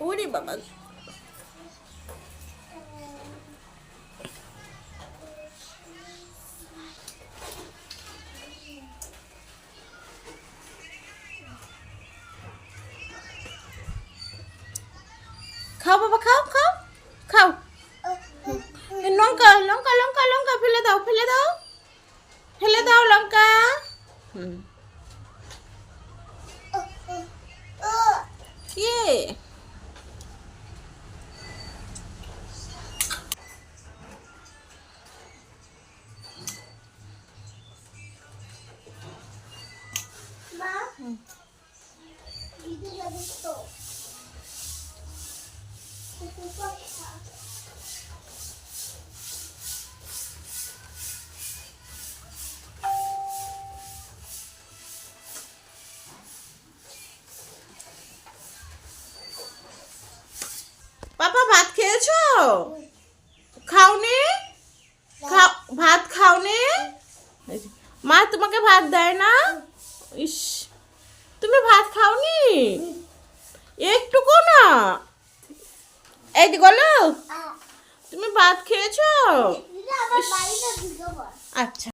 ওরে বাবা, খাও বাবা, খাও খাও খাও। লঙ্কা লঙ্কা লঙ্কা লঙ্কা ফেলে দাও, ফেলে দাও, ফেলে দাও লঙ্কা। কি পাপা ভাত খেয়েছো? খাওনি? ভাত খাওনি? মা তোমাকে ভাত দেয় না? ইস, তুমি ভাত খাওনি? একটুকু না? এই গলো, তুমি ভাত খেয়েছো? আচ্ছা।